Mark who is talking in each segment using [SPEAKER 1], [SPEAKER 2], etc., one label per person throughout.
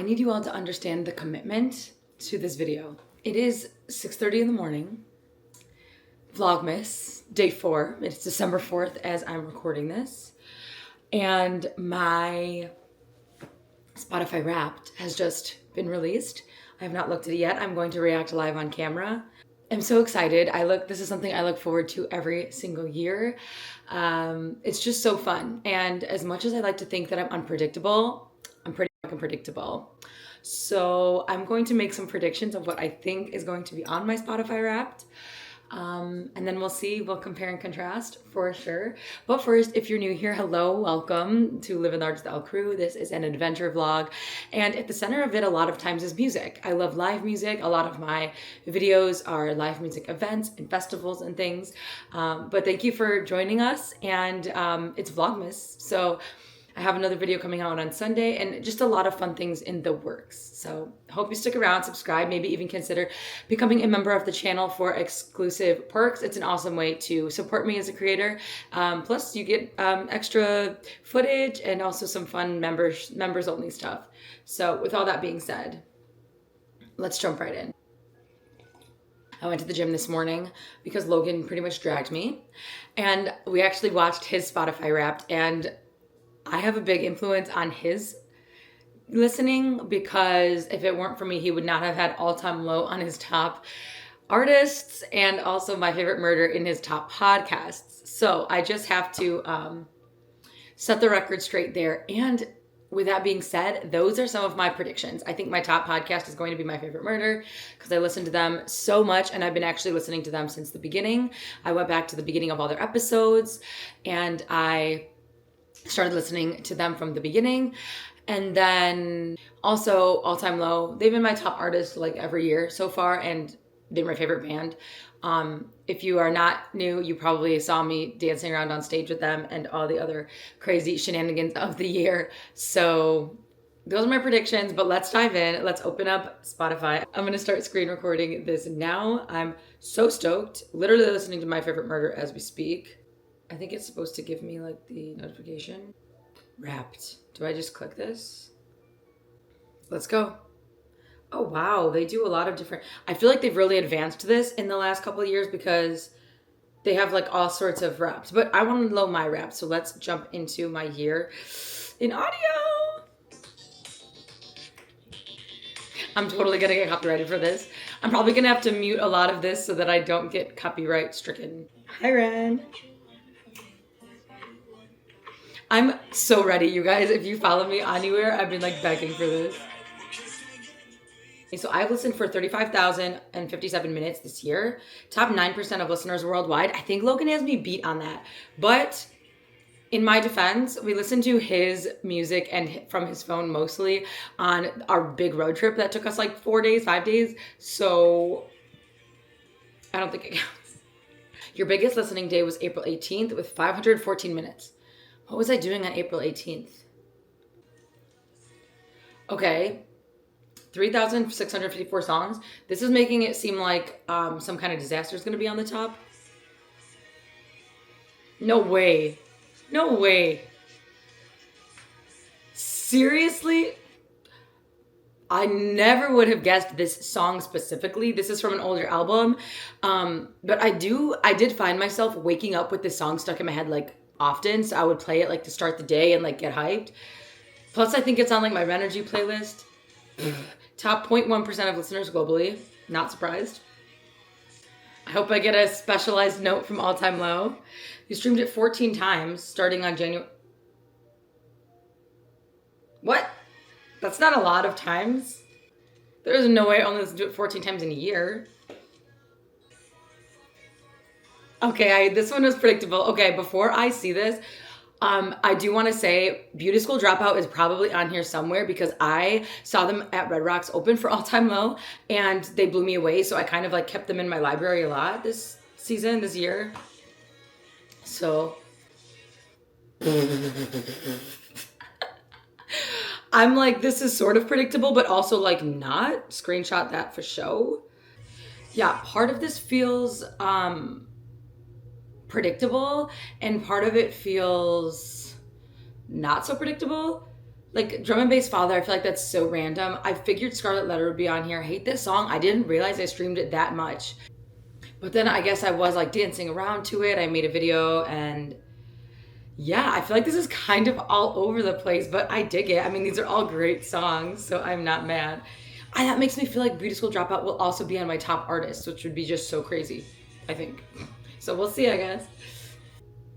[SPEAKER 1] need you all to understand the commitment to this video. It is 6:30 in the morning. Vlogmas, day 4. It's December 4th as I'm recording this. And my Spotify Wrapped has just been released. I have not looked at it yet. I'm going to react live on camera. I'm so excited. This is something I look forward to every single year. It's just so fun. And as much as I like to think that I'm unpredictable, I'm pretty fucking predictable. So I'm going to make some predictions of what I think is going to be on my Spotify Wrapped. And then we'll compare and contrast for sure. But first, if you're new here, hello, welcome to Livin with the LCruu. This is an adventure vlog. And at the center of it, a lot of times is music. I love live music. A lot of my videos are live music events and festivals and things. But thank you for joining us. And it's Vlogmas. So I have another video coming out on Sunday and just a lot of fun things in the works. So hope you stick around, subscribe, maybe even consider becoming a member of the channel for exclusive perks. It's an awesome way to support me as a creator. Plus you get extra footage and also some fun members only stuff. So with all that being said, let's jump right in. I went to the gym this morning because Logan pretty much dragged me, and we actually watched his Spotify Wrapped, and I have a big influence on his listening because if it weren't for me, he would not have had All Time Low on his top artists and also My Favorite Murder in his top podcasts. So I just have to set the record straight there. And with that being said, those are some of my predictions. I think my top podcast is going to be My Favorite Murder because I listen to them so much, and I've been actually listening to them since the beginning. I went back to the beginning of all their episodes and I started listening to them from the beginning. And then also All Time Low, they've been my top artist like every year so far, and they're my favorite band. If you are not new, you probably saw me dancing around on stage with them and all the other crazy shenanigans of the year. So those are my predictions, but let's dive in. Let's open up Spotify. I'm gonna start screen recording this now. I'm so stoked, literally listening to My Favorite Murder as we speak. I think it's supposed to give me like the notification. Wrapped. Do I just click this? Let's go. Oh wow, they do a lot of different, I feel like they've really advanced this in the last couple of years because they have like all sorts of wraps, but I want to know my wrap. So let's jump into my year in audio. I'm totally gonna get copyrighted for this. I'm probably gonna have to mute a lot of this so that I don't get copyright stricken. Hi Ren. I'm so ready, you guys. If you follow me anywhere, I've been like begging for this. Okay, so I've listened for 35,057 minutes this year. Top 9% of listeners worldwide. I think Logan has me beat on that. But in my defense, we listened to his music and from his phone mostly on our big road trip that took us like 5 days. So I don't think it counts. Your biggest listening day was April 18th with 514 minutes. What was I doing on April 18th? Okay, 3,654 songs. This is making it seem like some kind of disaster is going to be on the top. No way. No way. Seriously? I never would have guessed this song specifically. This is from an older album. But I did find myself waking up with this song stuck in my head like often, so I would play it like to start the day and like get hyped. Plus I think it's on like my Energy playlist. Top 0.1% of listeners globally. Not surprised. I hope I get a specialized note from All Time Low. You streamed it 14 times starting on January. What? That's not a lot of times. There's no way I only listen to it 14 times in a year. Okay, this one was predictable. Okay, before I see this, I do want to say Beauty School Dropout is probably on here somewhere because I saw them at Red Rocks open for All Time Low and they blew me away. So I kind of like kept them in my library a lot this year. So I'm like, this is sort of predictable, but also like not. Screenshot that for show. Yeah, part of this feels predictable and part of it feels not so predictable. Like Drum and Bass Father, I feel like that's so random. I figured Scarlet Letter would be on here. I hate this song. I didn't realize I streamed it that much. But then I guess I was like dancing around to it. I made a video and yeah, I feel like this is kind of all over the place, but I dig it. I mean, these are all great songs, so I'm not mad. That makes me feel like Beauty School Dropout will also be on my top artists, which would be just so crazy, I think. So we'll see, I guess.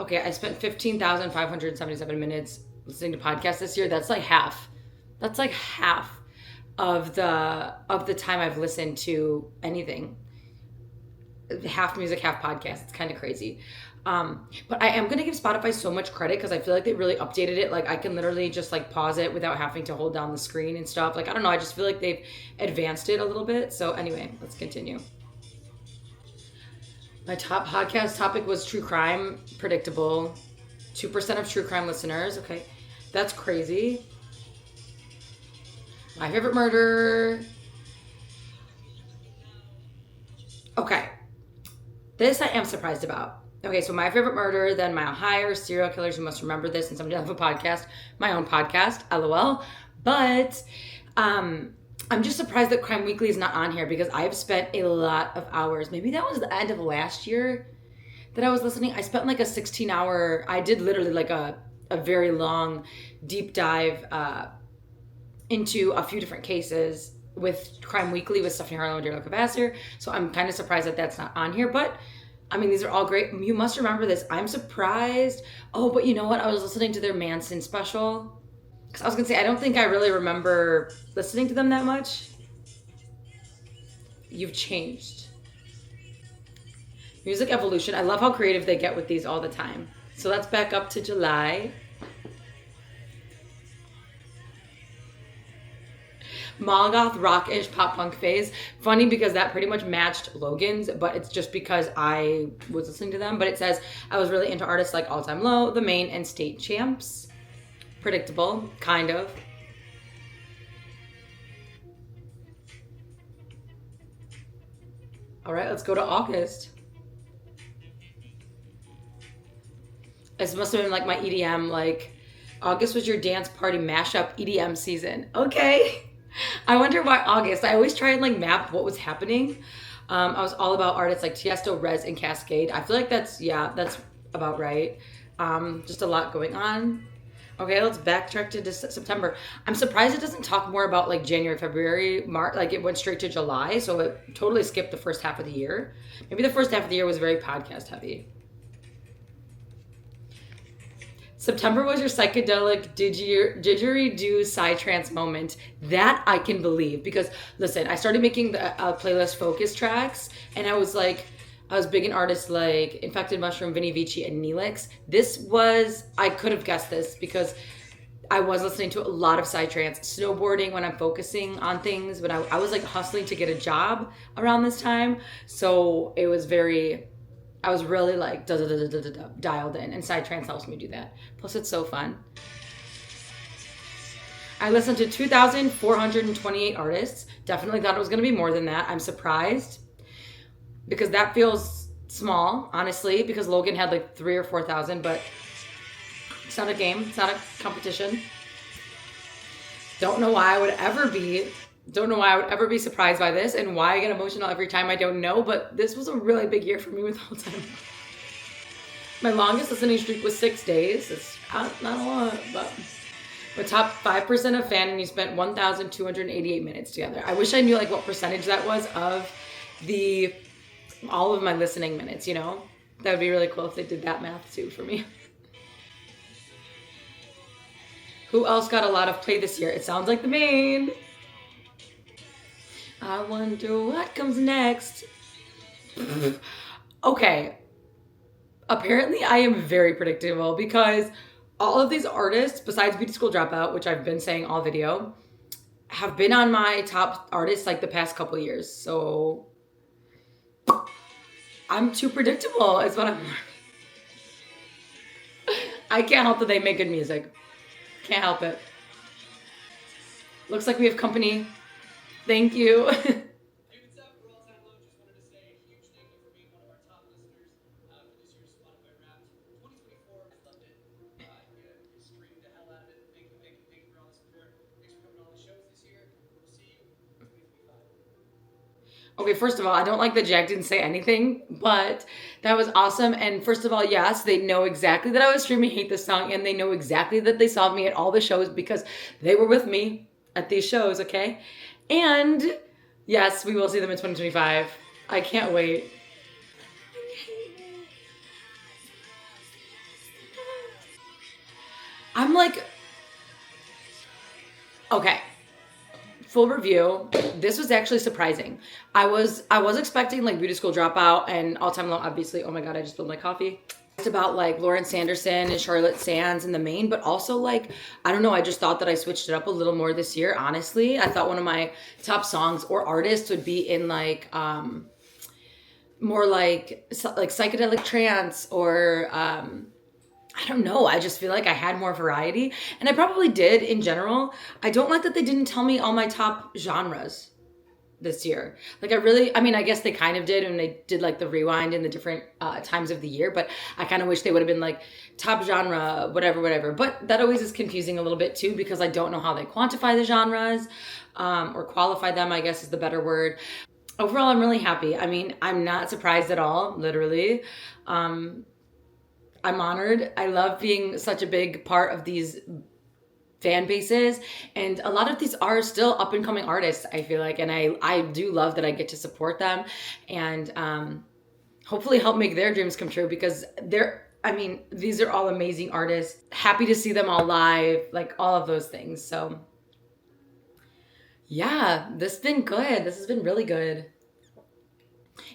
[SPEAKER 1] Okay, I spent 15,577 minutes listening to podcasts this year. That's like half. That's like half of the time I've listened to anything. Half music, half podcast. It's kind of crazy. But I am going to give Spotify so much credit because I feel like they really updated it. Like I can literally just like pause it without having to hold down the screen and stuff. Like, I don't know. I just feel like they've advanced it a little bit. So anyway, let's continue. My top podcast topic was true crime. Predictable. 2% of true crime listeners. Okay. That's crazy. My favorite murder. Okay. This I am surprised about. Okay, so my favorite murder, then Mile Higher, serial killers. You must remember this, and somebody have a podcast, my own podcast, LOL. But I'm just surprised that Crime Weekly is not on here because I've spent a lot of hours. Maybe that was the end of last year that I was listening. I spent like a 16-hour. I did literally like a very long deep dive into a few different cases with Crime Weekly with Stephanie Harlow and Daryl Cavassier. So I'm kind of surprised that that's not on here, but I mean, these are all great. You must remember this. I'm surprised. Oh, but you know what? I was listening to their Manson special. Because I was going to say, I don't think I really remember listening to them that much. You've changed. Music evolution. I love how creative they get with these all the time. So let's back up to July. Molgoth rock-ish pop punk phase. Funny because that pretty much matched Logan's, but it's just because I was listening to them. But it says I was really into artists like All Time Low, The Maine, and State Champs. Predictable, kind of. All right, let's go to August. This must have been like my EDM, like August was your dance party mashup EDM season. Okay. I wonder why August. I always try and like map what was happening. I was all about artists like Tiesto, Rez, and Cascade. I feel like that's about right. Just a lot going on. Okay, let's backtrack to September. I'm surprised it doesn't talk more about like January, February, March. Like it went straight to July, so it totally skipped the first half of the year. Maybe the first half of the year was very podcast heavy. September was your psychedelic didgeridoo psytrance moment. That I can believe because listen, I started making the playlist focus tracks, and I was big in artists like Infected Mushroom, Vinny Vici, and Neelix. I could have guessed this because I was listening to a lot of psytrance, snowboarding when I'm focusing on things. But I was like hustling to get a job around this time, so it was I was really like dialed in, and psytrance helps me do that. Plus, it's so fun. I listened to 2,428 artists. Definitely thought it was going to be more than that. I'm surprised because that feels small, honestly, because Logan had like 3,000 or 4,000, but it's not a game. It's not a competition. Don't know why I would ever be surprised by this, and why I get emotional every time, I don't know, but this was a really big year for me with All Time. My longest listening streak was 6 days. It's not a lot, but the top 5% of fan, and you spent 1,288 minutes together. I wish I knew like what percentage that was of all of my listening minutes, you know? That would be really cool if they did that math too for me. Who else got a lot of play this year? It sounds like The Maine. I wonder what comes next. Okay. Apparently I am very predictable because all of these artists, besides Beauty School Dropout, which I've been saying all video, have been on my top artists like the past couple years. So I'm too predictable is what I'm... I can't help that they make good music. Can't help it. Looks like we have company. Thank you. Okay, first of all, I don't like that Jack didn't say anything, but that was awesome. And first of all, yes, they know exactly that I was streaming Hate This Song, and they know exactly that they saw me at all the shows because they were with me at these shows, okay? And yes, we will see them in 2025. I can't wait. I'm like, okay. Full review. This was actually surprising. I was expecting like Beauty School Dropout and All Time Low, obviously. Oh my god, I just spilled my coffee. It's about like Lauren Sanderson and Charlotte Sands in the main, but also like, I don't know, I just thought that I switched it up a little more this year, honestly. I thought one of my top songs or artists would be in like more like psychedelic trance or I don't know. I just feel like I had more variety, and I probably did in general. I don't like that they didn't tell me all my top genres this year. Like I mean, I guess they kind of did when they did like the rewind in the different times of the year, but I kind of wish they would have been like top genre, whatever. But that always is confusing a little bit too, because I don't know how they quantify the genres or qualify them, I guess is the better word. Overall, I'm really happy. I mean, I'm not surprised at all, literally. I'm honored. I love being such a big part of these fan bases, and a lot of these are still up and coming artists, I feel like, and I do love that I get to support them and hopefully help make their dreams come true, because these are all amazing artists. Happy to see them all live, like all of those things. So yeah, this has been good. This has been really good.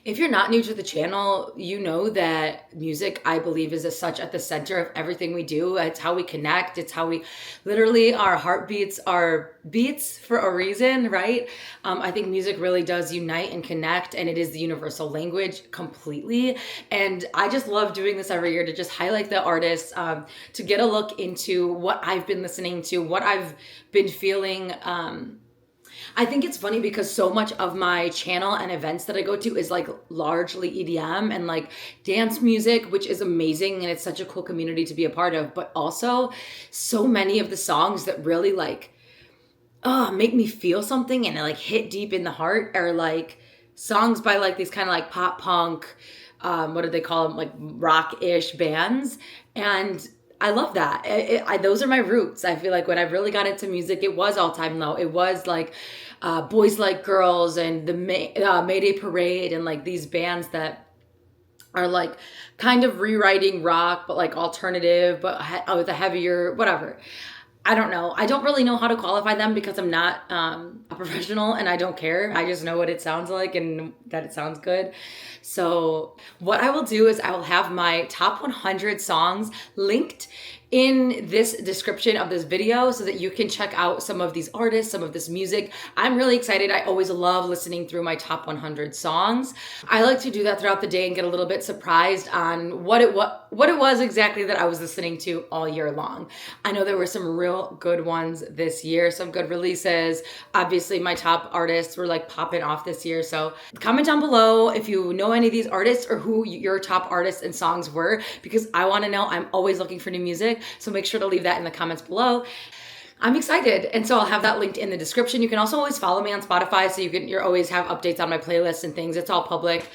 [SPEAKER 1] If you're not new to the channel, you know that music, I believe, is as such at the center of everything we do. It's how we connect. It's how we literally, our heartbeats are beats for a reason, right? I think music really does unite and connect, and it is the universal language completely. And I just love doing this every year to just highlight the artists, to get a look into what I've been listening to, what I've been feeling. I think it's funny because so much of my channel and events that I go to is like largely EDM and like dance music, which is amazing. And it's such a cool community to be a part of. But also so many of the songs that really like, make me feel something and like hit deep in the heart are like songs by like these kind of like pop punk, what do they call them? Like rock-ish bands. And I love that. Those are my roots. I feel like when I really got into music, it was All Time Low. It was like Boys Like Girls and the Mayday Parade and like these bands that are like kind of rewriting rock, but like alternative, but with a heavier, whatever. I don't know. I don't really know how to qualify them because I'm not a professional and I don't care. I just know what it sounds like and that it sounds good. So what I will do is I will have my top 100 songs linked in this description of this video so that you can check out some of these artists, some of this music. I'm really excited. I always love listening through my top 100 songs. I like to do that throughout the day and get a little bit surprised on what it was exactly that I was listening to all year long. I know there were some real good ones this year, some good releases. Obviously, my top artists were like popping off this year. So comment down below if you know any of these artists or who your top artists and songs were, because I want to know. I'm always looking for new music. So make sure to leave that in the comments below. I'm excited. And so I'll have that linked in the description. You can also always follow me on Spotify so you always have updates on my playlists and things. It's all public.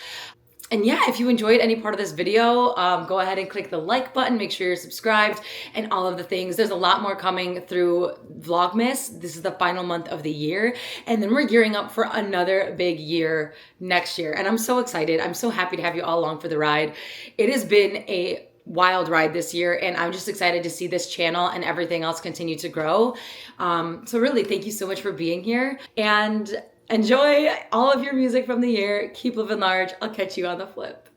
[SPEAKER 1] And yeah, if you enjoyed any part of this video, go ahead and click the like button, make sure you're subscribed and all of the things. There's a lot more coming through Vlogmas. This is the final month of the year. And then we're gearing up for another big year next year. And I'm so excited. I'm so happy to have you all along for the ride. It has been a wild ride this year, and I'm just excited to see this channel and everything else continue to grow. So really, thank you so much for being here, and enjoy all of your music from the year. Keep living large. I'll catch you on the flip.